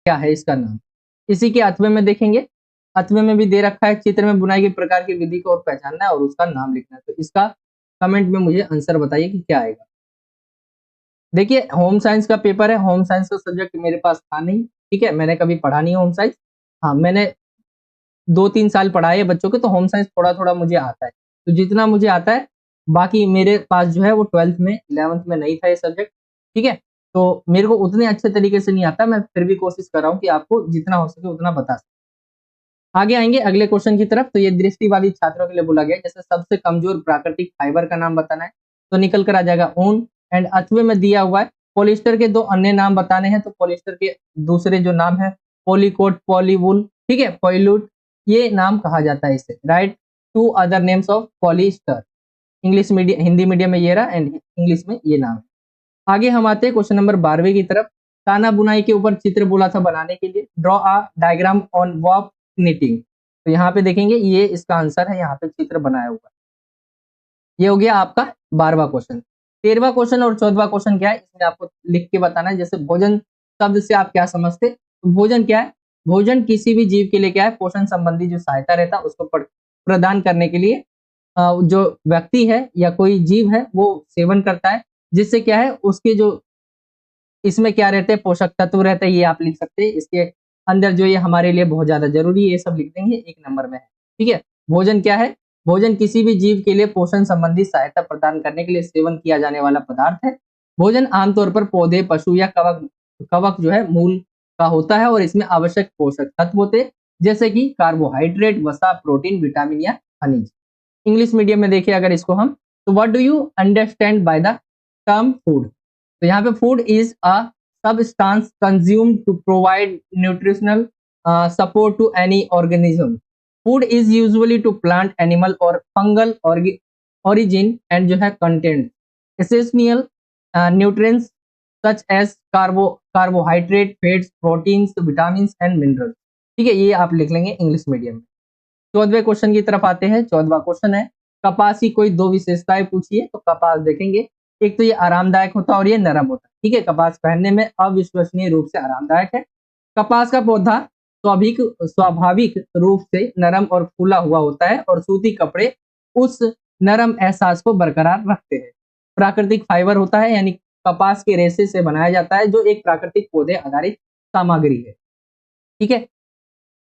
क्या है इसका नाम। इसी के अथवे में देखेंगे, अथवे में भी दे रखा है चित्र में बुनाई के प्रकार की विधि को और पहचानना है और उसका नाम लिखना है। तो इसका कमेंट में मुझे आंसर बताइए कि क्या आएगा। देखिए होम साइंस का पेपर है, होम साइंस का सब्जेक्ट मेरे पास था नहीं, ठीक है, मैंने कभी पढ़ा नहीं होम साइंस। हाँ, मैंने 2-3 साल पढ़ाए है बच्चों के, तो होम साइंस थोड़ा-थोड़ा मुझे आता है। तो जितना मुझे आता है, बाकी मेरे पास जो है वो 12th में 11th में नहीं था ये सब्जेक्ट, ठीक है? तो मेरे को उतने अच्छे तरीके से नहीं आता, मैं फिर भी कोशिश कर रहा हूँ कि आपको जितना हो सके उतना बता सकूँ। आगे आएँगे अगले क्वेश्चन की तरफ, तो ये दृष्टि वाली छात्रों के लिए बोला गया है, जैसे सबसे कमजोर प्राकृतिक फाइबर का नाम बताना है, तो निकल कर आ जाएगा ऊन। एंड अथवे में दिया हुआ है पॉलिएस्टर के 2 अन्य नाम बताने हैं, तो पॉलिएस्टर के दूसरे जो नाम है पॉलीकोट, पॉलीवूल, ठीक है, पॉलीलूट, ये नाम कहा जाता है इसे। Right 2 other names of polyester. English medium, Hindi medium में ये रहा एंड इंग्लिश में ये नाम है। आगे हम आते हैं क्वेश्चन नंबर 12वें की तरफ। ताना बुनाई के ऊपर चित्र बोला था बनाने के लिए, draw a diagram on warp knitting. तो यहाँ पे देखेंगे ये इसका आंसर है, यहाँ पे चित्र बनाया हुआ है। ये हो गया आपका 12वां क्वेश्चन। 13वां क्वेश्चन और 14वां क्वेश्चन क्या है, इसमें आपको लिख के बताना है। जैसे भोजन शब्द से आप क्या समझते, तो भोजन क्या है, भोजन किसी भी जीव के लिए क्या है, पोषण संबंधी जो सहायता रहता है उसको प्रदान करने के लिए जो व्यक्ति है या कोई जीव है वो सेवन करता है, जिससे क्या है उसके जो इसमें क्या रहते हैं, पोषक तत्व रहते हैं, ये आप लिख सकते हैं। इसके अंदर जो ये हमारे लिए बहुत ज्यादा जरूरी है, ये सब लिख देंगे, 1 नंबर में है, ठीक है। भोजन क्या है, भोजन किसी भी जीव के लिए पोषण संबंधी सहायता प्रदान करने के लिए सेवन किया जाने वाला पदार्थ है। भोजन आमतौर पर पौधे, पशु या कवक कवक जो है मूल का होता है और इसमें आवश्यक पोषक तत्व होते हैं, जैसे कि कार्बोहाइड्रेट, वसा, प्रोटीन, विटामिन या खनिज। इंग्लिश मीडियम में देखिए अगर इसको हम, तो what do you understand by the term food. तो यहाँ पे food is a substance consumed to provide nutritional support to any organism. Food is usually to plant, animal or fungal origin and जो है content essential nutrients such as carbohydrate, fats, proteins, vitamins and minerals। ठीक है, ये आप लिख लेंगे English medium में। 14वें question की तरफ आते हैं। 14वां क्वेश्चन है कपास की कोई 2 विशेषताएं पूछिए। तो कपास देखेंगे, एक तो ये आरामदायक होता है और ये नरम होता है, ठीक है, कपास पहनने में अविश्वसनीय रूप से आरामदायक है। कपास का पौधा स्वाभाविक रूप से नरम और फूला हुआ होता है और सूती कपड़े उस नरम एहसास को बरकरार रखते हैं। प्राकृतिक फाइबर होता है, यानी कपास के रेशे से बनाया जाता है, जो एक प्राकृतिक पौधे आधारित सामग्री है, ठीक है।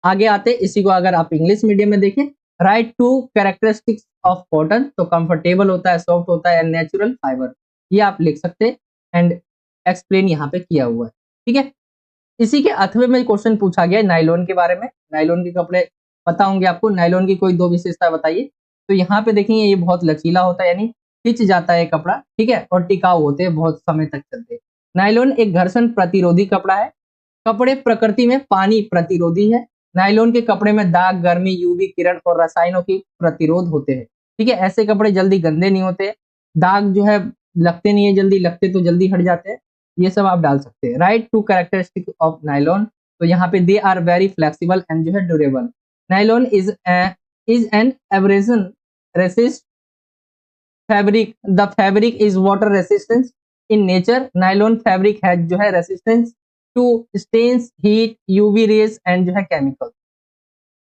आगे आते, इसी को अगर आप इंग्लिश मीडियम में देखें, राइट 2 कैरेक्टरिस्टिक्स ऑफ कॉटन। तो कंफर्टेबल होता है, सॉफ्ट होता है, नेचुरल फाइबर, ये आप लिख सकते हैं एंड एक्सप्लेन यहाँ पे किया हुआ है, ठीक है। इसी के अथवे में क्वेश्चन पूछा गया है नायलॉन के बारे में। नायलॉन के कपड़े पता होंगे आपको, नायलॉन की कोई 2 विशेषता बताइए। तो यहाँ पे देखेंगे ये बहुत लचीला होता है, यानी खिंच जाता है कपड़ा, ठीक है, और टिकाऊ होते हैं, बहुत समय तक चलते हैं। नायलॉन एक घर्षण प्रतिरोधी कपड़ा है। कपड़े प्रकृति में पानी प्रतिरोधी है। नायलॉन के कपड़े में दाग, गर्मी, यूवी किरण और रसायनों की प्रतिरोध होते हैं, ठीक है। ऐसे कपड़े जल्दी गंदे नहीं होते, दाग जो है लगते नहीं है जल्दी, लगते तो जल्दी हट जाते हैं। ये सब आप डाल सकते हैं। Right 2 characteristic of nylon. तो यहाँ पे they are very flexible and जो है durable. Nylon is an abrasion resist fabric. The fabric is water resistance in nature. Nylon fabric है जो है resistance to stains, heat, UV rays and जो है केमिकल।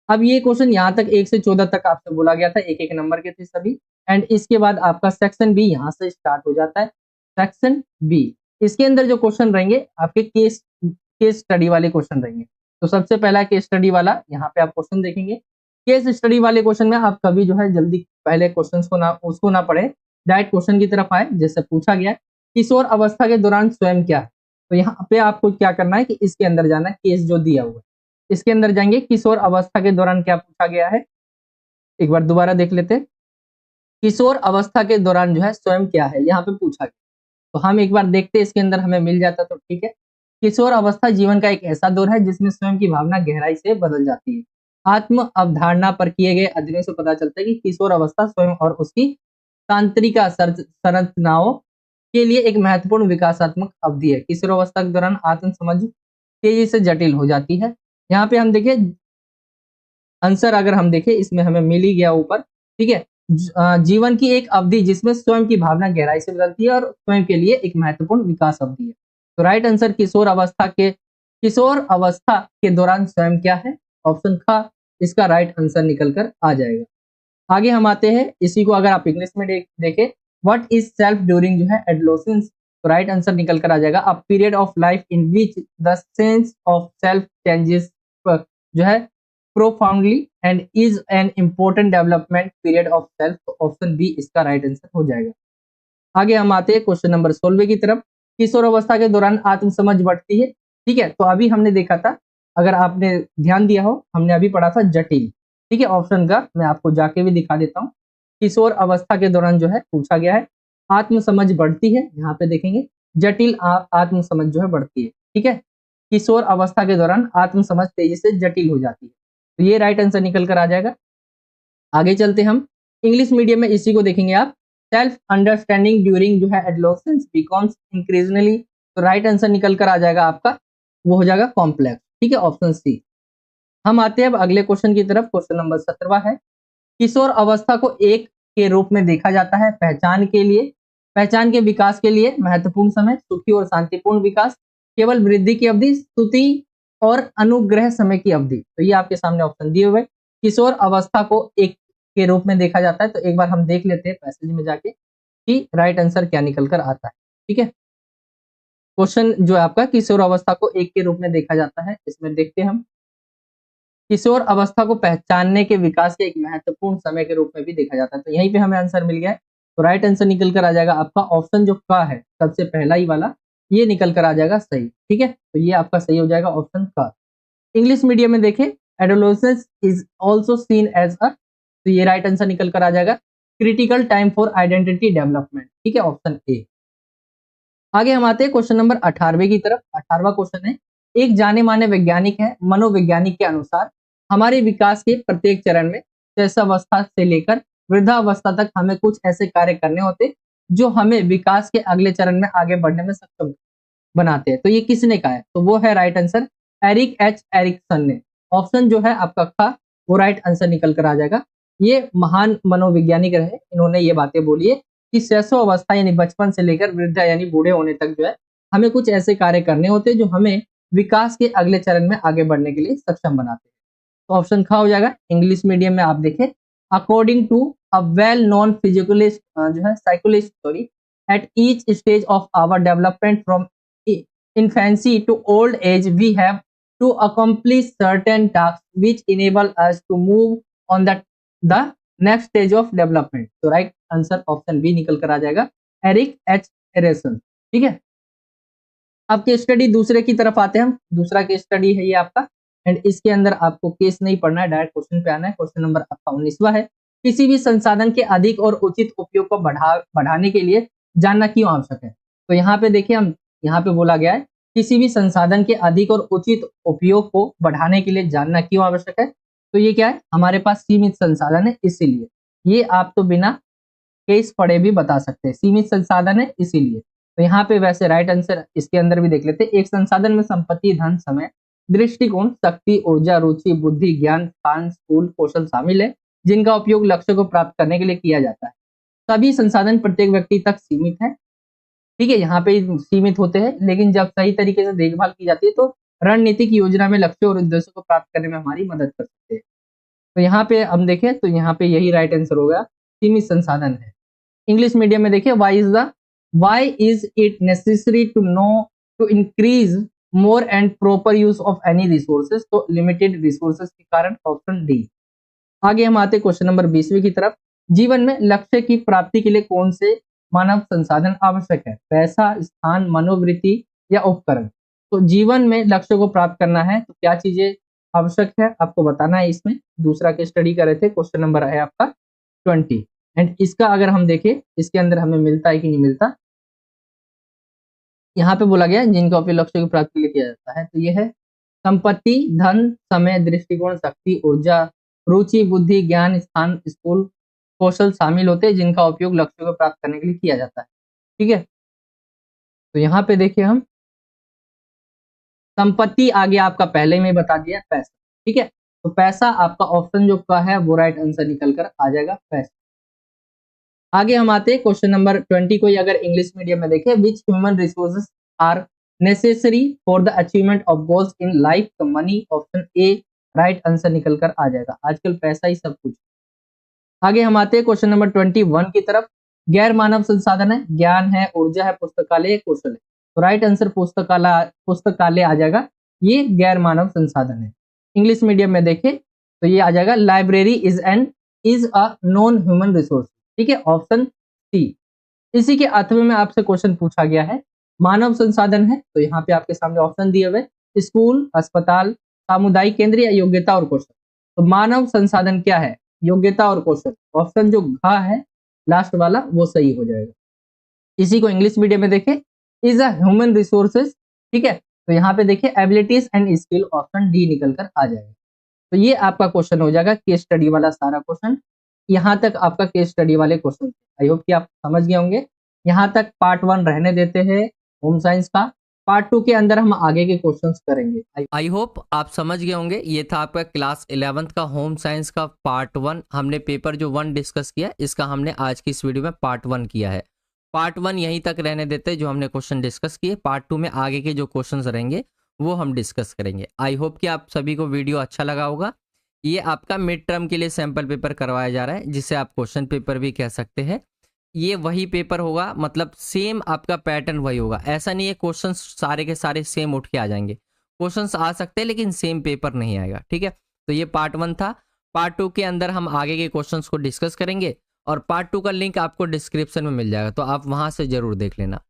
अब ये क्वेश्चन यहाँ तक 1 से 14 तक आपसे बोला गया था, एक एक नंबर के थे सभी। एंड इसके बाद आपका सेक्शन बी यहाँ से स्टार्ट हो जाता है। सेक्शन बी, इसके अंदर जो क्वेश्चन रहेंगे आपके केस स्टडी वाले क्वेश्चन रहेंगे। तो सबसे पहला केस स्टडी वाला, यहाँ पे आप क्वेश्चन देखेंगे। केस स्टडी वाले क्वेश्चन में आप कभी जो है जल्दी पहले क्वेश्चन को ना पढ़े, डायरेक्ट क्वेश्चन की तरफ आए। जैसे पूछा गया किशोर अवस्था के दौरान स्वयं क्या है, तो यहाँ पे आपको क्या करना है कि इसके अंदर जाना है, केस जो दिया हुआ है इसके अंदर जाएंगे। किशोर अवस्था के दौरान क्या पूछा गया है, एक बार दोबारा देख लेते हैं। किशोर अवस्था के दौरान जो है स्वयं क्या है, यहाँ पे पूछा गया। तो हम एक बार देखते हैं, इसके अंदर हमें मिल जाता तो ठीक है। किशोर अवस्था जीवन का एक ऐसा दौर है जिसमें स्वयं की भावना गहराई से बदल जाती है। आत्म अवधारणा पर किए गए अध्ययनों से पता चलता है कि किशोर अवस्था स्वयं और उसकी तांत्रिका संरचनाओं के लिए एक महत्वपूर्ण विकासात्मक अवधि है। किशोर अवस्था के दौरान आत्म समझ तेजी से जटिल हो जाती है। यहाँ पे हम देखें आंसर, अगर हम देखें इसमें हमें मिल ही गया ऊपर, ठीक है। जीवन की एक अवधि जिसमें स्वयं की भावना गहराई से बदलती है और स्वयं के लिए एक महत्वपूर्ण विकास अवधि है। तो राइट आंसर किशोर अवस्था के किशोर अवस्था के दौरान स्वयं क्या है? ऑप्शन ख इसका राइट आंसर निकल कर आ जाएगा। आगे हम आते हैं, इसी को अगर आप इंग्लिश में देखें, व्हाट इज सेल्फ ड्यूरिंग जो है एडोलेसेंस, तो राइट आंसर निकल कर आ जाएगा a period of life in which the sense of self changes जो है profoundly and is an important development period of self, तो ऑप्शन बी इसका राइट आंसर हो जाएगा। आगे हम आते हैं क्वेश्चन नंबर 16 की तरफ। किशोर अवस्था के दौरान आत्मसमझ बढ़ती है। ठीक है, तो अभी हमने देखा था, अगर आपने ध्यान दिया हो, हमने अभी पढ़ा था जटिल। ठीक है, ऑप्शन का मैं आपको जाके भी दिखा देता हूँ। किशोर अवस्था के दौरान जो है पूछा गया है आत्मसमझ बढ़ती है, यहाँ पे देखेंगे जटिल आत्मसमझ जो है बढ़ती है। ठीक है, किशोर अवस्था के दौरान आत्मसमझ तेजी से जटिल हो जाती है, तो ये राइट आंसर निकल कर आ जाएगा। आगे चलते हम इंग्लिश मीडियम में इसी को देखेंगे आप, सेल्फ अंडरस्टैंडिंग ड्यूरिंग जो है एडोलेसेंस बिकम्स इंक्रीजनली, तो राइट आंसर निकल कर आ जाएगा आपका, वो हो जाएगा कॉम्प्लेक्स। ठीक है, ऑप्शन सी। हम आते हैं अब अगले क्वेश्चन की तरफ। क्वेश्चन नंबर 17 है, किशोर अवस्था को एक के रूप में देखा जाता है पहचान के विकास के लिए महत्वपूर्ण समय, सुखी और शांतिपूर्ण विकास, केवल वृद्धि की अवधि, स्तुति और अनुग्रह समय की अवधि। तो ये आपके सामने ऑप्शन दिए हुए। किशोर अवस्था को एक के रूप में देखा जाता है, तो एक बार हम देख लेते हैं पैसेज में जाके कि राइट आंसर क्या निकल कर आता है। ठीक है, क्वेश्चन जो है आपका, किशोर अवस्था को एक के रूप में देखा जाता है, इसमें देखते हैं हम, किशोर अवस्था को पहचानने के विकास के एक महत्वपूर्ण समय के रूप में भी देखा जाता है, तो यहीं पे हमें आंसर मिल गया है। तो राइट आंसर निकल कर आ जाएगा आपका ऑप्शन जो का है, सबसे पहला ही वाला, ये निकल कर आ जाएगा सही। ठीक है, तो ये आपका सही हो जाएगा ऑप्शन का। इंग्लिश मीडियम में देखें, adolescence is also seen as a, तो ये राइट आंसर निकल कर आ जाएगा critical time for identity development. ठीक है, ऑप्शन ए। आगे हम आते हैं क्वेश्चन नंबर 18वें की तरफ। 18वां क्वेश्चन है, एक जाने माने वैज्ञानिक है, मनोवैज्ञानिक के अनुसार हमारे विकास के प्रत्येक चरण में शैशवावस्था से लेकर वृद्धावस्था तक हमें कुछ ऐसे कार्य करने होते जो हमें विकास के अगले चरण में आगे बढ़ने में सक्षम बनाते हैं। तो ये किसने कहा है? तो वो है right answer Erik H Erikson ने। ऑप्शन जो है आपका था वो राइट आंसर निकल कर आ जाएगा। ये महान मनोवैज्ञानिक रहे, इन्होंने ये बातें बोली है कि शैशव अवस्था यानी बचपन से लेकर वृद्धा यानी बूढ़े होने तक जो है हमें कुछ ऐसे कार्य करने होते हैं जो हमें विकास के अगले चरण में आगे बढ़ने के लिए सक्षम बनाते हैं। तो ऑप्शन खा हो जाएगा। इंग्लिश मीडियम में आप देखें, according to a well known physicalist जो है psychologist sorry, at each stage of our development from infancy to old age, we have to accomplish certain tasks which enable us to move on the next stage of development। तो right answer option B निकल कर आ जाएगा, Eric H Ericsson. ठीक है, अब case study दूसरे की तरफ आते हैं हम। दूसरा केस स्टडी है ये आपका, एंड इसके अंदर आपको केस नहीं पढ़ना है, डायरेक्ट क्वेश्चन पे आना है। क्वेश्चन नंबर आपका 19वां है, किसी भी संसाधन के अधिक और उचित उपयोग को बढ़ाने के लिए जानना क्यों आवश्यक है? तो यहाँ पे देखिए, हम यहाँ पे बोला गया है किसी भी संसाधन के अधिक और उचित उपयोग को बढ़ाने के लिए जानना क्यों आवश्यक है। तो ये क्या है, हमारे पास सीमित संसाधन है इसीलिए। ये आप तो बिना केस पढ़े भी बता सकते हैं, सीमित संसाधन है इसीलिए। तो यहाँ पे वैसे राइट आंसर इसके अंदर भी देख लेते हैं, एक संसाधन में संपत्ति, धन, समय, दृष्टिकोण, शक्ति, ऊर्जा, रुचि, बुद्धि, ज्ञान, स्थान, स्कूल, कौशल शामिल है जिनका उपयोग लक्ष्य को प्राप्त करने के लिए किया जाता है। सभी संसाधन प्रत्येक व्यक्ति तक सीमित है। ठीक है, यहाँ पे सीमित होते हैं, लेकिन जब सही तरीके से देखभाल की जाती है तो रणनीतिक योजना में लक्ष्य और उद्देश्यों को प्राप्त करने में हमारी मदद कर सकते हैं। तो यहाँ पे हम देखें तो यहाँ पे यही राइट आंसर हो गया, सीमित संसाधन है। इंग्लिश मीडियम में देखिए, why is it necessary to know to increase more and proper use of any resources, तो लिमिटेड रिसोर्सेज के कारण, ऑप्शन डी। आगे हम आते क्वेश्चन नंबर 20वें की तरफ। जीवन में लक्ष्य की प्राप्ति के लिए कौन से मानव संसाधन आवश्यक है? पैसा, स्थान, मनोवृत्ति या उपकरण। तो जीवन में लक्ष्य को प्राप्त करना है तो क्या चीजें आवश्यक है आपको बताना है। इसमें दूसरा के स्टडी कर रहे थे, क्वेश्चन नंबर है आपका 20, एंड इसका अगर हम देखें इसके अंदर हमें मिलता है कि नहीं मिलता। यहाँ पे बोला गया जिनका उपयोग लक्ष्य की प्राप्ति के लिए किया जाता है, तो ये है संपत्ति, धन, समय, दृष्टिकोण, शक्ति, ऊर्जा, रुचि, बुद्धि, ज्ञान, स्थान, स्कूल, कौशल शामिल होते हैं जिनका उपयोग लक्ष्य को प्राप्त करने के लिए किया जाता है। ठीक है, तो यहाँ पे देखिए हम संपत्ति आगे आपका पहले में बता दिया, पैसा। ठीक है, तो पैसा आपका ऑप्शन जो का है वो राइट आंसर निकल कर आ जाएगा, पैसा। आगे हम आते हैं क्वेश्चन नंबर 20 को, अगर इंग्लिश मीडियम में देखें, which human resources are necessary for the achievement of goals in life the money, option A right answer निकल कर आ जाएगा। आजकल पैसा ही सब कुछ। आगे हम आते हैं क्वेश्चन नंबर 21 की तरफ। गैर मानव संसाधन है, ज्ञान है, ऊर्जा है, पुस्तकालय, कौशल है। तो राइट आंसर पुस्तकालय आ जाएगा। ये गैर मानव संसाधन है। इंग्लिश मीडियम में देखें तो ये आ जाएगा library is a non human resource. ठीक है, ऑप्शन सी। इसी के अथवे में आपसे क्वेश्चन पूछा गया है, मानव संसाधन है तो यहाँ पे आपके सामने ऑप्शन दिए हुए, स्कूल, अस्पताल, सामुदायिक केंद्र या योग्यता और कौशल। तो मानव संसाधन क्या है? योग्यता और कौशल। ऑप्शन जो घ है लास्ट वाला वो सही हो जाएगा। इसी को इंग्लिश मीडियम में देखें, इज अ ह्यूमन रिसोर्सेज। ठीक है, तो यहाँ पे देखिए abilities and skill, option D निकल कर आ जाएगा। तो ये आपका क्वेश्चन हो जाएगा केस स्टडी वाला सारा क्वेश्चन। यहाँ तक आपका केस स्टडी वाले क्वेश्चन। आई होप कि आप समझ गए होंगे। यहाँ तक पार्ट 1 रहने देते हैं होम साइंस का। पार्ट 2 के अंदर हम आगे के क्वेश्चंस करेंगे। आई होप आप समझ गए होंगे। ये था आपका क्लास 11th का होम साइंस का पार्ट 1। हमने पेपर जो 1 डिस्कस किया, इसका हमने आज की इस वीडियो में पार्ट 1 किया है। पार्ट 1 यहीं तक रहने देते हैं जो हमने क्वेश्चन डिस्कस किए। पार्ट 2 में आगे के जो क्वेश्चंस रहेंगे वो हम डिस्कस करेंगे। आई होप कि आप सभी को वीडियो अच्छा लगा होगा। ये आपका मिड टर्म के लिए सैम्पल पेपर करवाया जा रहा है, जिसे आप क्वेश्चन पेपर भी कह सकते हैं। ये वही पेपर होगा, मतलब सेम आपका पैटर्न वही होगा। ऐसा नहीं है क्वेश्चंस सारे के सारे सेम उठ के आ जाएंगे। क्वेश्चंस आ सकते हैं लेकिन सेम पेपर नहीं आएगा। ठीक है, तो ये पार्ट 1 था। पार्ट 2 के अंदर हम आगे के क्वेश्चंस को डिस्कस करेंगे और पार्ट 2 का लिंक आपको डिस्क्रिप्शन में मिल जाएगा, तो आप वहां से जरूर देख लेना।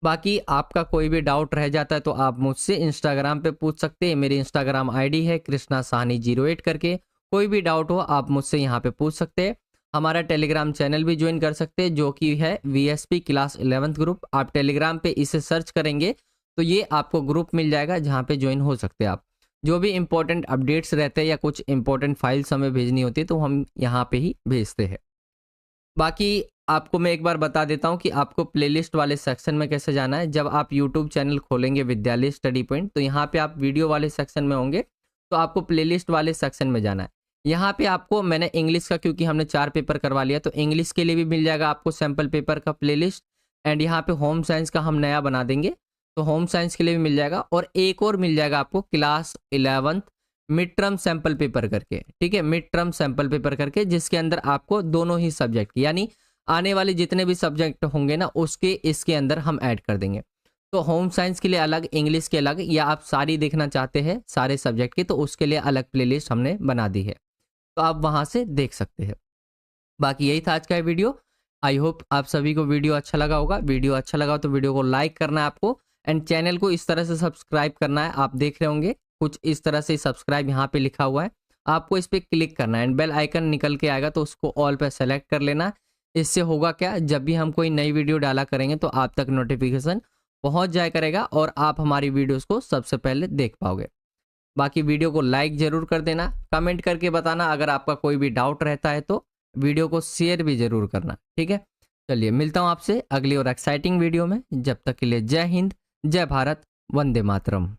बाकी आपका कोई भी डाउट रह जाता है तो आप मुझसे इंस्टाग्राम पे पूछ सकते हैं। मेरी इंस्टाग्राम आईडी है कृष्णा साहनी 08 करके। कोई भी डाउट हो आप मुझसे यहाँ पे पूछ सकते हैं। हमारा टेलीग्राम चैनल भी ज्वाइन कर सकते हैं, जो कि है VSP क्लास 11th ग्रुप। आप टेलीग्राम पे इसे सर्च करेंगे तो ये आपको ग्रुप मिल जाएगा, जहाँ पे ज्वाइन हो सकते हैं आप। जो भी इंपॉर्टेंट अपडेट्स रहते हैं या कुछ इंपॉर्टेंट फाइल्स हमें भेजनी होती है तो हम यहाँ पे ही भेजते हैं। बाकी आपको मैं एक बार बता देता हूँ कि आपको प्लेलिस्ट वाले सेक्शन में कैसे जाना है। जब आप यूट्यूब चैनल खोलेंगे विद्यालय स्टडी पॉइंट, तो यहाँ पे आप वीडियो वाले सेक्शन में होंगे, तो आपको प्लेलिस्ट वाले सेक्शन में जाना है। यहाँ पे आपको मैंने इंग्लिश का, क्योंकि हमने 4 पेपर करवा लिया, तो इंग्लिश के लिए भी मिल जाएगा आपको सैम्पल पेपर का प्लेलिस्ट। एंड यहाँ पे होम साइंस का हम नया बना देंगे, तो होम साइंस के लिए भी मिल जाएगा। और एक और मिल जाएगा आपको class 11th mid term sample paper करके। ठीक है, मिड टर्म सैम्पल पेपर करके, जिसके अंदर आपको दोनों ही सब्जेक्ट यानी आने वाले जितने भी सब्जेक्ट होंगे ना, उसके इसके अंदर हम ऐड कर देंगे। तो होम साइंस के लिए अलग, इंग्लिश के अलग, या आप सारी देखना चाहते हैं सारे सब्जेक्ट की, तो उसके लिए अलग प्लेलिस्ट हमने बना दी है, तो आप वहां से देख सकते हैं। बाकी यही था आज का वीडियो। आई होप आप सभी को वीडियो अच्छा लगा होगा। वीडियो अच्छा लगा तो वीडियो को लाइक करना है आपको, एंड चैनल को इस तरह से सब्सक्राइब करना है। आप देख रहे होंगे कुछ इस तरह से सब्सक्राइब यहाँ पे लिखा हुआ है, आपको इस पर क्लिक करना है एंड बेल आइकन निकल के आएगा, तो उसको ऑल पे सेलेक्ट कर लेना। इससे होगा क्या, जब भी हम कोई नई वीडियो डाला करेंगे तो आप तक नोटिफिकेशन पहुंच जाया करेगा और आप हमारी वीडियोस को सबसे पहले देख पाओगे। बाकी वीडियो को लाइक जरूर कर देना, कमेंट करके बताना अगर आपका कोई भी डाउट रहता है, तो वीडियो को शेयर भी जरूर करना। ठीक है, चलिए मिलता हूं आपसे अगली और एक्साइटिंग वीडियो में। जब तक के लिए जय हिंद, जय भारत, वंदे मातरम।